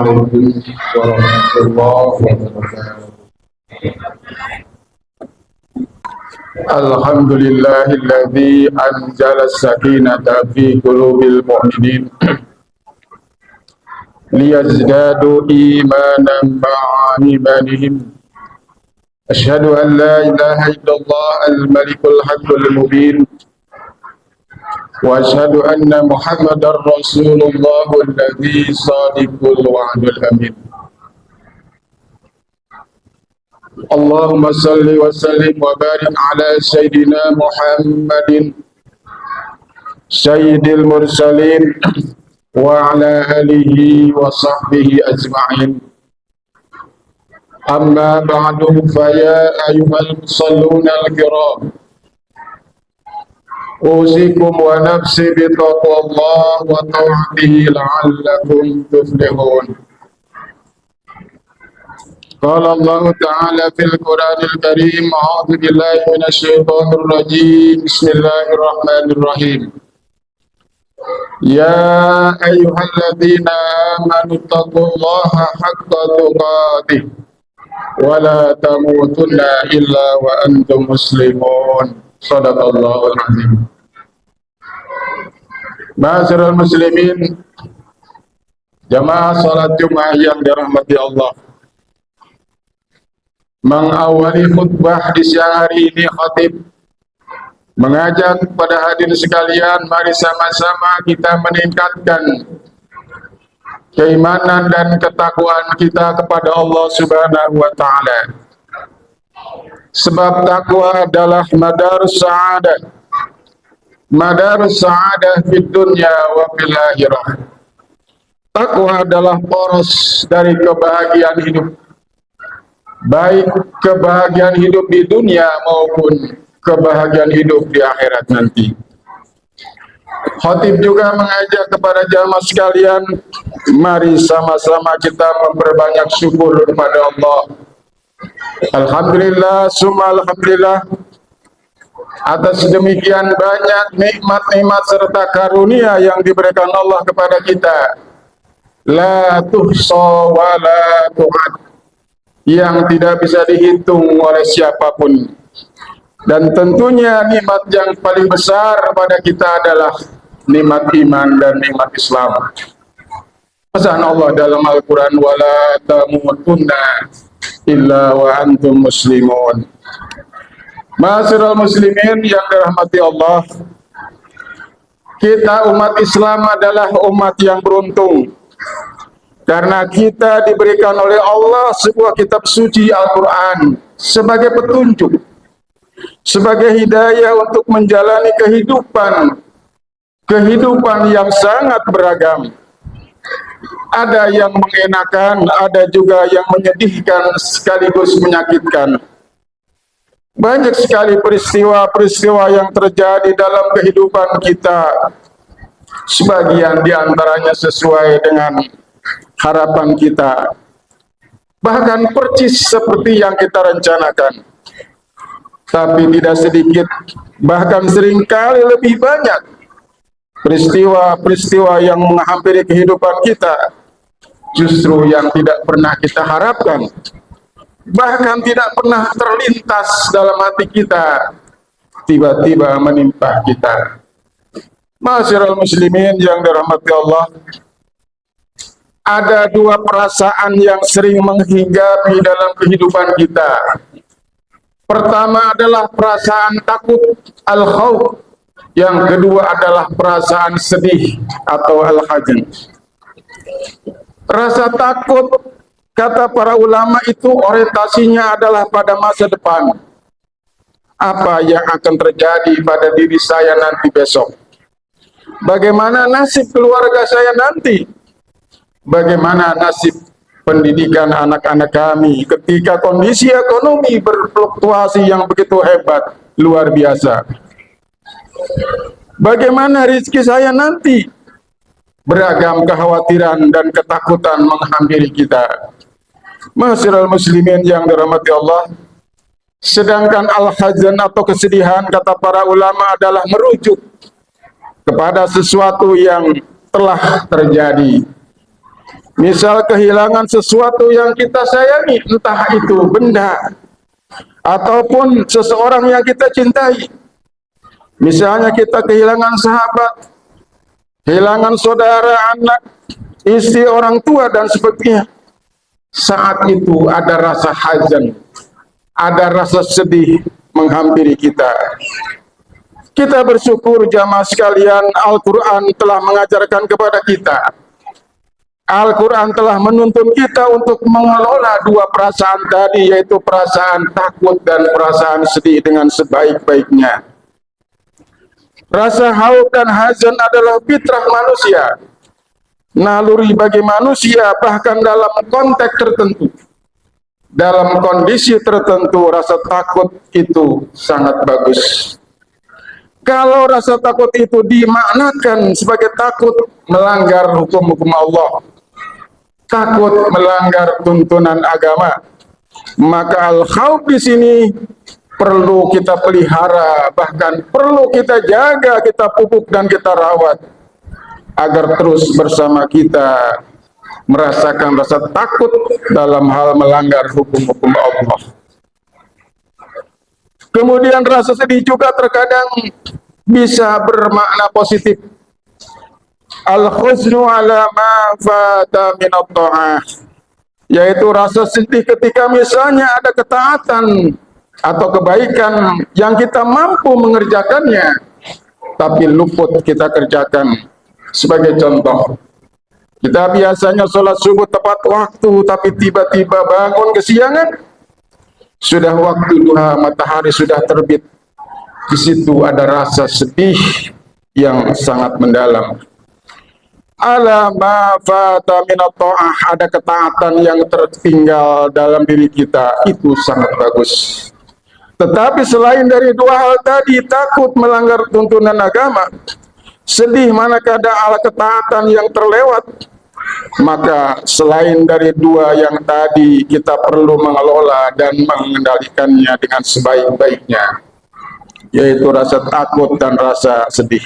Assalamualaikum warahmatullahi wabarakatuh. Alhamdulillahilladzi anzala as-sakinata fi qulubil mu'minin liyazdadu imanan ma'a imanihim. Asyhadu an la ilaha illallah al-malikul haqqul mubin wa asyhadu anna Muhammadar Rasulullah alladzi shadiqul wa'dul amin. Allahumma salli wa sallim wa barik ala sayyidina Muhammadin sayyidil mursalin wa ala alihi wa sahbihi ajma'in. Amma ba'du, fa ya ayyuhal musalluna al-kiram, usikum wa nafsi bi taqwallah wa ta'atihi la'allakum tuflihun. Qala Allah Ta'ala fil Qur'anil Karim, a'udzu billahi minasyaitonir rajim. Bismillahirrahmanirrahim. Ya ayyuhalladzina amanu taqullaha haqqa tuqatih wa la tamutunna illa wa antum muslimun. Shadaqallahul azim. Ma'asyiral muslimin, jamaah salat Jumat yang dirahmati Allah. Mengawali khutbah di siang hari ini, khatib mengajak kepada hadirin sekalian, mari sama-sama kita meningkatkan keimanan dan ketakwaan kita kepada Allah Subhanahu wa Ta'ala. Sebab takwa adalah madarus sa'adah, madarus sa'adah fid dunya wa fil akhirah. Takwa adalah poros dari kebahagiaan hidup, baik kebahagiaan hidup di dunia maupun kebahagiaan hidup di akhirat nanti. Khatib juga mengajak kepada jamaah sekalian, mari sama-sama kita memperbanyak syukur kepada Allah. Alhamdulillah, summa alhamdulillah, atas demikian banyak nikmat-nikmat serta karunia yang diberikan Allah kepada kita, la tuhsa wa la tu'ad, yang tidak bisa dihitung oleh siapapun. Dan tentunya nikmat yang paling besar pada kita adalah nikmat iman dan nikmat Islam. Pesan Allah dalam Al-Quran, wala tamutunna illa wa antum muslimun. Ma'asyiral muslimin yang dirahmati Allah, kita umat Islam adalah umat yang beruntung karena kita diberikan oleh Allah sebuah kitab suci Al-Quran sebagai petunjuk, sebagai hidayah untuk menjalani kehidupan yang sangat beragam. Ada yang mengenakan, ada juga yang menyedihkan sekaligus menyakitkan. Banyak sekali peristiwa-peristiwa yang terjadi dalam kehidupan kita, sebagian diantaranya sesuai dengan harapan kita, bahkan persis seperti yang kita rencanakan. Tapi tidak sedikit, bahkan seringkali lebih banyak peristiwa-peristiwa yang menghampiri kehidupan kita, justru yang tidak pernah kita harapkan, bahkan tidak pernah terlintas dalam hati kita, tiba-tiba menimpa kita. Ma'asyiral muslimin yang dirahmati Allah, ada dua perasaan yang sering menghinggapi dalam kehidupan kita. Pertama adalah perasaan takut, al-khauf. Yang kedua adalah perasaan sedih atau al-hazan. Rasa takut, kata para ulama, itu orientasinya adalah pada masa depan. Apa yang akan terjadi pada diri saya nanti besok? Bagaimana nasib keluarga saya nanti? Bagaimana nasib pendidikan anak-anak kami ketika kondisi ekonomi berfluktuasi yang begitu hebat, luar biasa? Bagaimana rezeki saya nanti? Beragam kekhawatiran dan ketakutan menghampiri kita. Ma'asyiral muslimin yang dirahmati Allah, sedangkan al-hazan atau kesedihan, kata para ulama, adalah merujuk kepada sesuatu yang telah terjadi. Misal kehilangan sesuatu yang kita sayangi, entah itu benda ataupun seseorang yang kita cintai. Misalnya kita kehilangan sahabat, kehilangan saudara, anak, istri, orang tua, dan sebagainya. Saat itu ada rasa hazan, ada rasa sedih menghampiri kita. Kita bersyukur jamaah sekalian, Al-Quran telah mengajarkan kepada kita. Al-Quran telah menuntun kita untuk mengelola dua perasaan tadi, yaitu perasaan takut dan perasaan sedih dengan sebaik-baiknya. Rasa haus dan hazan adalah fitrah manusia, naluri bagi manusia, bahkan dalam konteks tertentu. Dalam kondisi tertentu, rasa takut itu sangat bagus. Kalau rasa takut itu dimaknakan sebagai takut melanggar hukum-hukum Allah, takut melanggar tuntunan agama, maka al-khauf di sini perlu kita pelihara, bahkan perlu kita jaga, kita pupuk dan kita rawat agar terus bersama kita merasakan rasa takut dalam hal melanggar hukum-hukum Allah. Kemudian rasa sedih juga terkadang bisa bermakna positif. Al-khuznu ala ma fata minat ta'ah, yaitu rasa sedih ketika misalnya ada ketaatan atau kebaikan yang kita mampu mengerjakannya, tapi luput kita kerjakan. Sebagai contoh, kita biasanya sholat subuh tepat waktu, tapi tiba-tiba bangun kesiangan, sudah waktu duha, matahari sudah terbit. Di situ ada rasa sedih yang sangat mendalam. Ala ma fata minat ta'ah, ada ketaatan yang tertinggal dalam diri kita, itu sangat bagus. Tetapi selain dari dua hal tadi, takut melanggar tuntunan agama, sedih manakala ada ketaatan yang terlewat, maka selain dari dua yang tadi, kita perlu mengelola dan mengendalikannya dengan sebaik-baiknya, yaitu rasa takut dan rasa sedih.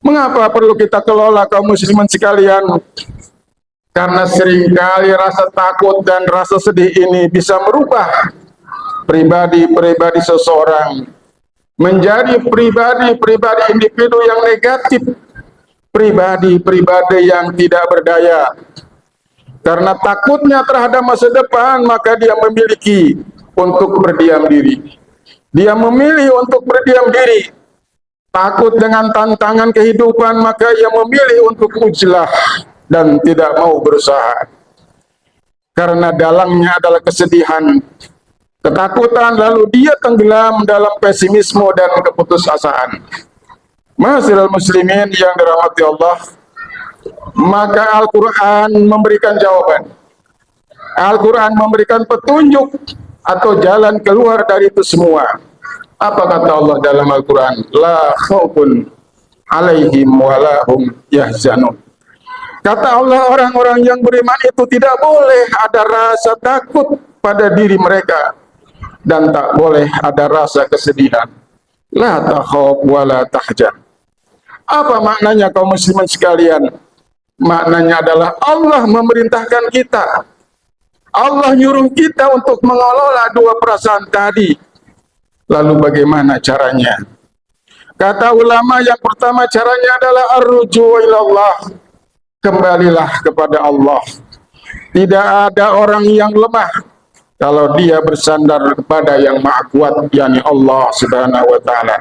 Mengapa perlu kita kelola, kaum muslimin sekalian? Karena seringkali rasa takut dan rasa sedih ini bisa merubah pribadi-pribadi seseorang menjadi pribadi-pribadi individu yang negatif, pribadi-pribadi yang tidak berdaya. Karena takutnya terhadap masa depan, maka dia memiliki untuk berdiam diri. Dia memilih untuk berdiam diri. Takut dengan tantangan kehidupan, maka ia memilih untuk ujlah dan tidak mau berusaha. Karena dalangnya adalah kesedihan, ketakutan, lalu dia tenggelam dalam pesimisme dan keputusasaan. Ma'asyiral muslimin yang dirahmati Allah, maka Al-Quran memberikan jawaban. Al-Quran memberikan petunjuk atau jalan keluar dari itu semua. Apa kata Allah dalam Al-Quran? La khaufun alaihim walahum yahzanun. Kata Allah, orang-orang yang beriman itu tidak boleh ada rasa takut pada diri mereka, dan tak boleh ada rasa kesedihan. La takhaf wa la tahzan. Apa maknanya, kaum muslimin sekalian? Maknanya adalah Allah memerintahkan kita, Allah nyuruh kita untuk mengelola dua perasaan tadi. Lalu bagaimana caranya? Kata ulama, yang pertama caranya adalah ar-ruju' ilallah, kembalilah kepada Allah. Tidak ada orang yang lemah kalau dia bersandar kepada yang maha kuat, yakni Allah subhanahu wa ta'ala.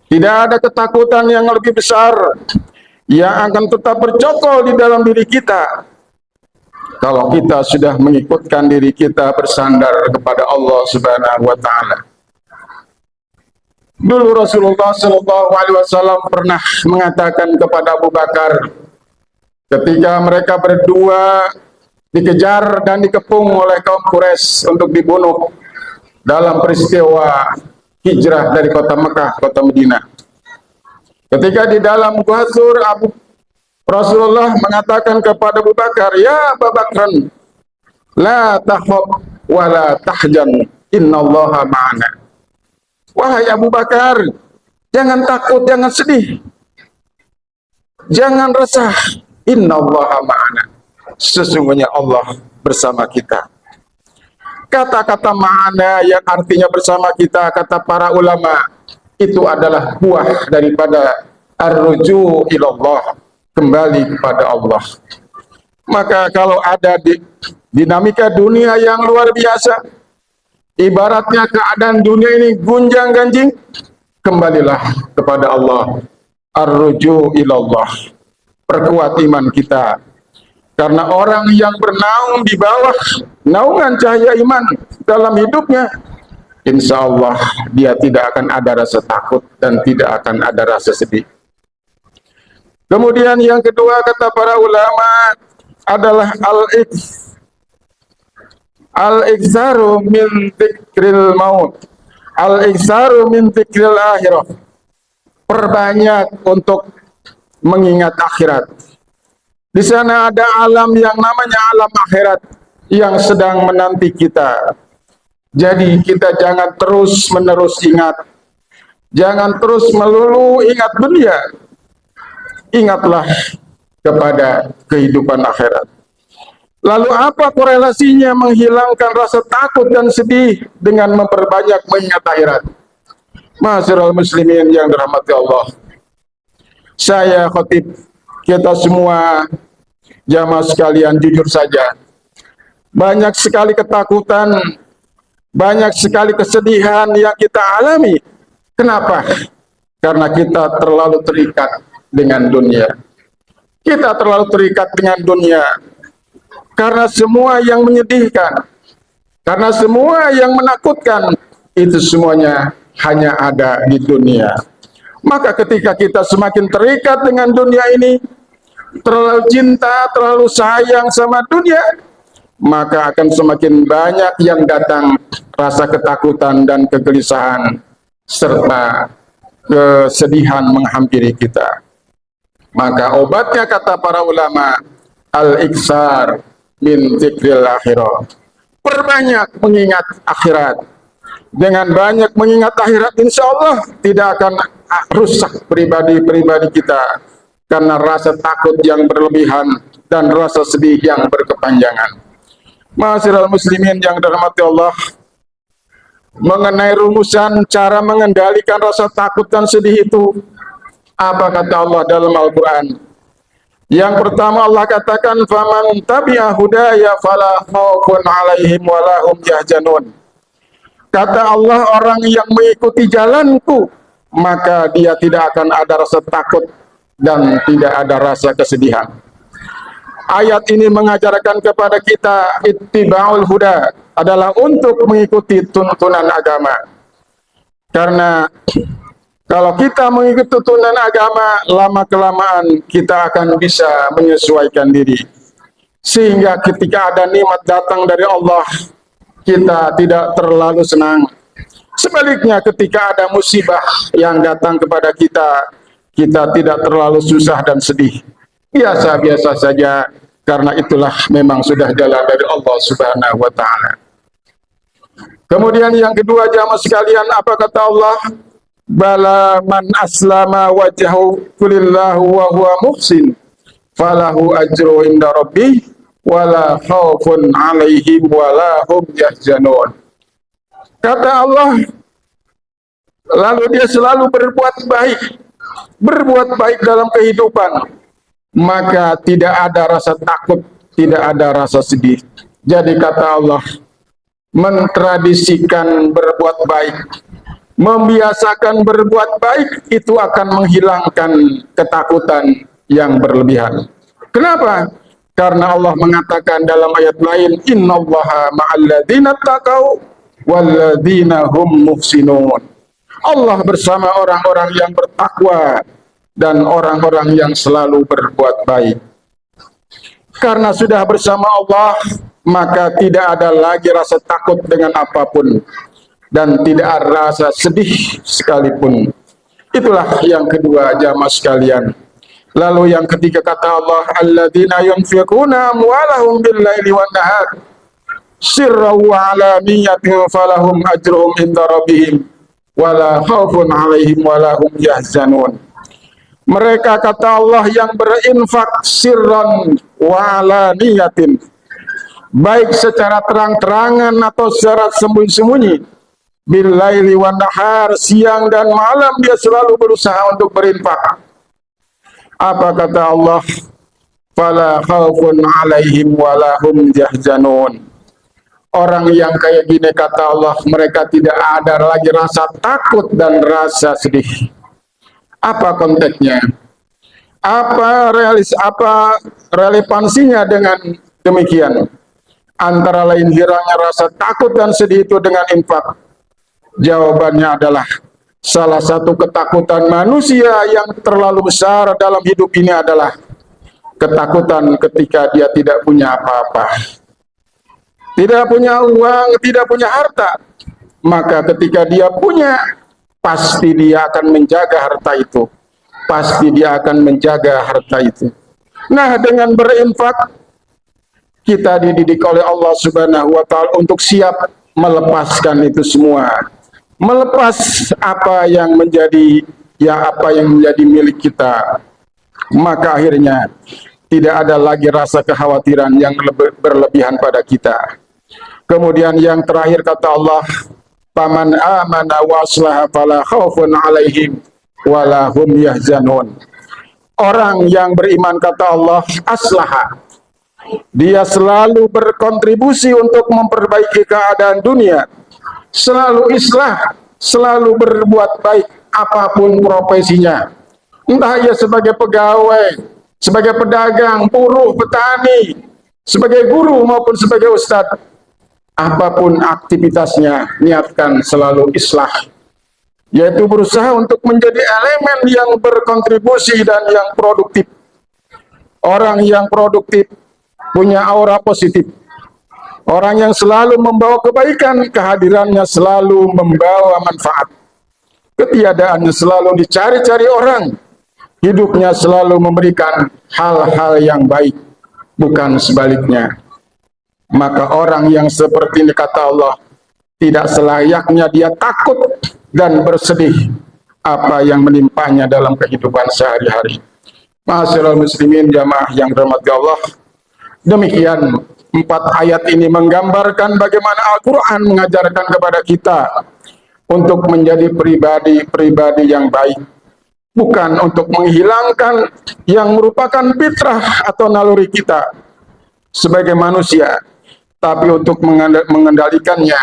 Tidak ada ketakutan yang lebih besar yang akan tetap bercokol di dalam diri kita kalau kita sudah mengikutkan diri kita bersandar kepada Allah subhanahu wa ta'ala. Dulu Rasulullah SAW pernah mengatakan kepada Abu Bakar ketika mereka berdua dikejar dan dikepung oleh kaum Quraisy untuk dibunuh dalam peristiwa hijrah dari kota Mekah, kota Madinah. Ketika di dalam Gua Sur, Rasulullah mengatakan kepada Abu Bakar, ya Abu Bakar, la takhaf wa la tahzan, innallaha ma'ana. Wahai Abu Bakar, jangan takut, jangan sedih, jangan resah. Innallaha ma'ana. sesungguhnya Allah bersama kita. Kata-kata makna yang artinya bersama kita, kata para ulama, itu adalah buah daripada ar-ruju ilallah, kembali kepada Allah. Maka kalau ada dinamika dunia yang luar biasa, ibaratnya keadaan dunia ini gunjang-ganjing, kembalilah kepada Allah. Ar-ruju ilallah, perkuat iman kita. Karena orang yang bernaung di bawah naungan cahaya iman dalam hidupnya, insya Allah dia tidak akan ada rasa takut dan tidak akan ada rasa sedih. Kemudian yang kedua kata para ulama adalah al-iktsaru min dzikril maut, al-iktsaru min dzikril akhirah. Perbanyak untuk mengingat akhirat. Di sana ada alam yang namanya alam akhirat yang sedang menanti kita. Jadi kita jangan terus-menerus ingat. Jangan terus melulu ingat dunia. Ingatlah kepada kehidupan akhirat. Lalu apa korelasinya menghilangkan rasa takut dan sedih dengan memperbanyak mengingat akhirat? Ma'asyiral muslimin yang dirahmati Allah. Saya khatib kita semua jamaah sekalian, jujur saja, banyak sekali ketakutan, banyak sekali kesedihan yang kita alami. Kenapa? Karena kita terlalu terikat dengan dunia. Kita terlalu terikat dengan dunia. Karena semua yang menyedihkan, karena semua yang menakutkan, itu semuanya hanya ada di dunia. Maka ketika kita semakin terikat dengan dunia ini, terlalu cinta, terlalu sayang sama dunia, maka akan semakin banyak yang datang rasa ketakutan dan kegelisahan serta kesedihan menghampiri kita. Maka obatnya kata para ulama, al-iksar min dzikril akhirah. Perbanyak mengingat akhirat. Dengan banyak mengingat akhirat, insya Allah tidak akan rusak pribadi-pribadi kita karena rasa takut yang berlebihan dan rasa sedih yang berkepanjangan. Ma'asyiral muslimin yang dirahmati Allah, mengenai rumusan cara mengendalikan rasa takut dan sedih itu, apa kata Allah dalam Al-Quran? Yang pertama Allah katakan, faman tabi'a hudaya fala khaufun 'alaihim wa la hum yahzanun. Kata Allah, orang yang mengikuti jalanku, maka dia tidak akan ada rasa takut dan tidak ada rasa kesedihan. Ayat ini mengajarkan kepada kita ittiba'ul huda adalah untuk mengikuti tuntunan agama. Karena kalau kita mengikuti tuntunan agama, lama-kelamaan kita akan bisa menyesuaikan diri. Sehingga ketika ada nikmat datang dari Allah, kita tidak terlalu senang. Sebaliknya ketika ada musibah yang datang kepada kita, kita tidak terlalu susah dan sedih. Biasa-biasa saja, karena itulah memang sudah jalan dari Allah Subhanahu wa ta'ala. Kemudian yang kedua jamaah sekalian, apa kata Allah? Bala man aslama wajhahu kulillahu wa huwa muhsin falahu ajru inda rabbih wala khaufun 'alaihim wala hum yahzanun. Kata Allah, lalu dia selalu berbuat baik dalam kehidupan, maka tidak ada rasa takut, tidak ada rasa sedih. Jadi kata Allah, mentradisikan berbuat baik, membiasakan berbuat baik, itu akan menghilangkan ketakutan yang berlebihan. Kenapa? Karena Allah mengatakan dalam ayat lain, innallaha ma'alladzina taqau walladzina hum muhsinun. Allah bersama orang-orang yang bertakwa dan orang-orang yang selalu berbuat baik. Karena sudah bersama Allah, maka tidak ada lagi rasa takut dengan apapun dan tidak ada rasa sedih sekalipun. Itulah yang kedua jamaah sekalian. Lalu yang ketiga kata Allah, alladzina yunfiquna amwalahum bil-laili wan-nahar sirran wa 'alaniyatan falahum ajruhum inda rabbihim wala khaufun 'alaihim wala hum yahzanun. Mereka kata Allah yang berinfak sirran wa alaniyatin, baik secara terang-terangan atau secara sembunyi-sembunyi, billaili wan nahar, siang dan malam dia selalu berusaha untuk berinfak. Apa kata Allah? Fala khaufun alaihim wala hum yahzanun. Orang yang kayak gini kata Allah, mereka tidak ada lagi rasa takut dan rasa sedih. Apa konteksnya? Apa relevansinya dengan demikian? Antara lain hilangnya rasa takut dan sedih itu dengan infak. Jawabannya adalah salah satu ketakutan manusia yang terlalu besar dalam hidup ini adalah ketakutan ketika dia tidak punya apa-apa. Tidak punya uang, tidak punya harta. Maka ketika dia punya, pasti dia akan menjaga harta itu. Pasti dia akan menjaga harta itu. Nah, dengan berinfak, kita dididik oleh Allah Subhanahu wa Ta'ala untuk siap melepaskan itu semua. Melepas apa yang menjadi milik kita. Maka akhirnya tidak ada lagi rasa kekhawatiran yang berlebihan pada kita. Kemudian yang terakhir kata Allah, "Faman amana wa aslaha fala khaufun 'alaihim wala hum yahzanun." Orang yang beriman kata Allah, aslaha. Dia selalu berkontribusi untuk memperbaiki keadaan dunia. Selalu islah, selalu berbuat baik apapun profesinya. Entah ia sebagai pegawai, sebagai pedagang, buruh, petani, sebagai guru maupun sebagai ustadz. Apapun aktivitasnya, niatkan selalu islah, yaitu berusaha untuk menjadi elemen yang berkontribusi dan yang produktif. Orang yang produktif punya aura positif. Orang yang selalu membawa kebaikan, kehadirannya selalu membawa manfaat. Ketiadaannya selalu dicari-cari orang. Hidupnya selalu memberikan hal-hal yang baik, bukan sebaliknya. Maka orang yang seperti ini kata Allah, tidak selayaknya dia takut dan bersedih apa yang menimpanya dalam kehidupan sehari-hari. Ma'asyiral muslimin jamaah yang dirahmati Allah, demikian 4 ayat ini menggambarkan bagaimana Al-Quran mengajarkan kepada kita untuk menjadi pribadi-pribadi yang baik, bukan untuk menghilangkan yang merupakan fitrah atau naluri kita sebagai manusia, tapi untuk mengendalikannya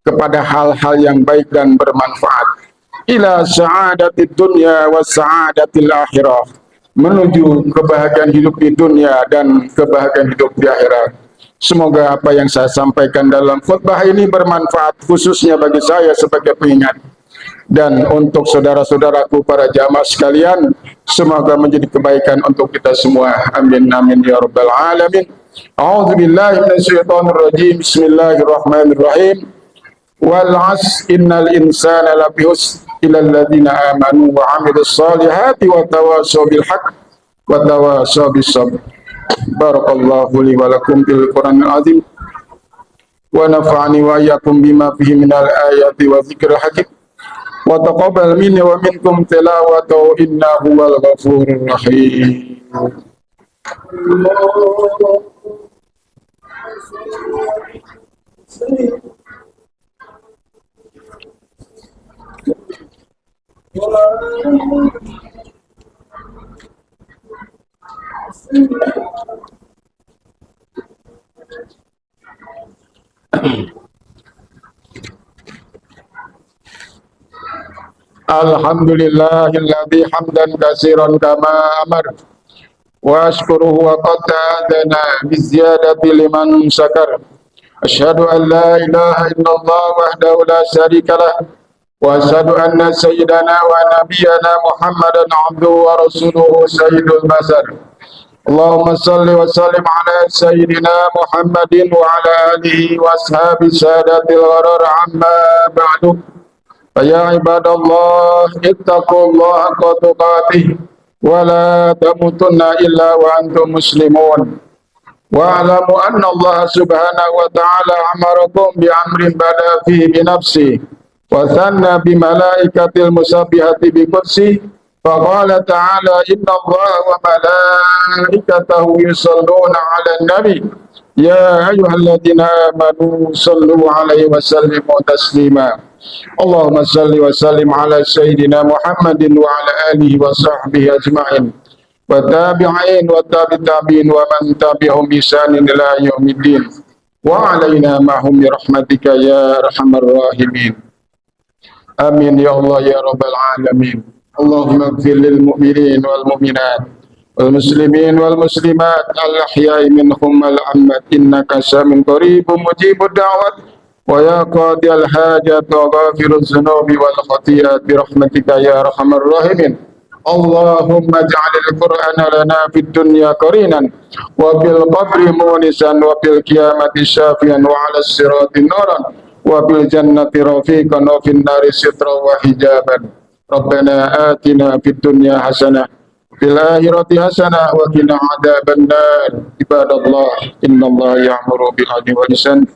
kepada hal-hal yang baik dan bermanfaat. Ila sa'adatid dunya wa sa'adatil akhirah, menuju kebahagiaan hidup di dunia dan kebahagiaan hidup di akhirat. Semoga apa yang saya sampaikan dalam khutbah ini bermanfaat, khususnya bagi saya sebagai pengingat. Dan untuk saudara-saudaraku para jamaah sekalian, semoga menjadi kebaikan untuk kita semua. Amin amin ya rabbal alamin. A'udzu billahi minasyaitonir rajim. Bismillahirrahmanirrahim. Wal 'asr innal insana lafi khusr illa alladziina aamanu wa 'amilus shalihati wa tawassaw bil haqq wa tawassaw bis sabr. Barakallahu li wa lakum bil Qur'anil azim wa nafa'ani wa iyyakum bima fihi minal ayati wa dzikril hakim. Wa taqabbal minni wa minkum tilawatahu innahu wal ghafurur rahim. Alhamdulillahilladzi hamdan katsiran kama amar wa ashkuruhu wa qad ta'adana biziyadati liman syakar. Asyhadu an la ilaha illallah wahdahu la syarika lah wa asyhadu anna sayyidana wa nabiyyana Muhammadan abduhu wa rasuluhu sayyidul basar. Allahumma salli wa sallim ala sayyidina Muhammadin wa ala alihi wa ashabi sadatil gharar amma ba'du. Ya ibadallah ittaqullaha haqqa tuqatih wa la tamutunna illa wa antum muslimun. Wa'lamu anna Allah subhanahu wa ta'ala amarakum bi amrin bada fihi bi nafsi wa thanna bi malaikatil musabbihati bi qudsi فقال تعالى إن الله وملائكته يصلون على النبي يا أيها الذين آمنوا صلوا عليه وسلموا تسليما اللهم صل وسلم على سيدنا محمد وعلى آله وصحبه أجمعين والتابعين والتابعين ومن تبعهم بإحسان إلى يوم الدين وعلينا معهم برحمتك يا أرحم الراحمين آمين يا الله يا رب العالمين اللهم اغفر للمؤمنين والمؤمنات والمسلمين والمسلمات الأحياء منهم والأموات إنك سميع قريب مجيب الدعوات ويا قاضي الحاجات وغافر الذنوب والخطيئات برحمتك يا أرحم الراحمين اللهم اجعل القرآن لنا في الدنيا قرينا وفي القبر مونسا وفي القيامة شافيا وعلى الصراط نورا وفي الجنة رفيقا وفي النار سترا وحجابا ربنا آتنا في الدنيا حسنة في الآخرة حسنة وقنا عذاب النار عباد الله إن الله يأمر بالعدل والإحسان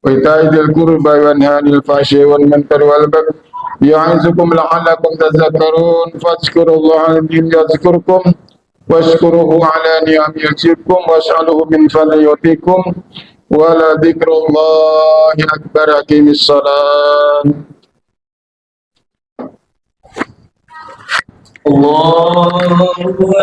وإيتاء ذي القربى وينهى عن الفحشاء والمنكر والبغي يعظكم لعلكم تذكرون فاذكروا الله العظيم يذكركم واشكروه على نعم يزدكم واسألوه من فضله يؤتكم ولذكر الله أكبر أقيم الصلاة الله أكبر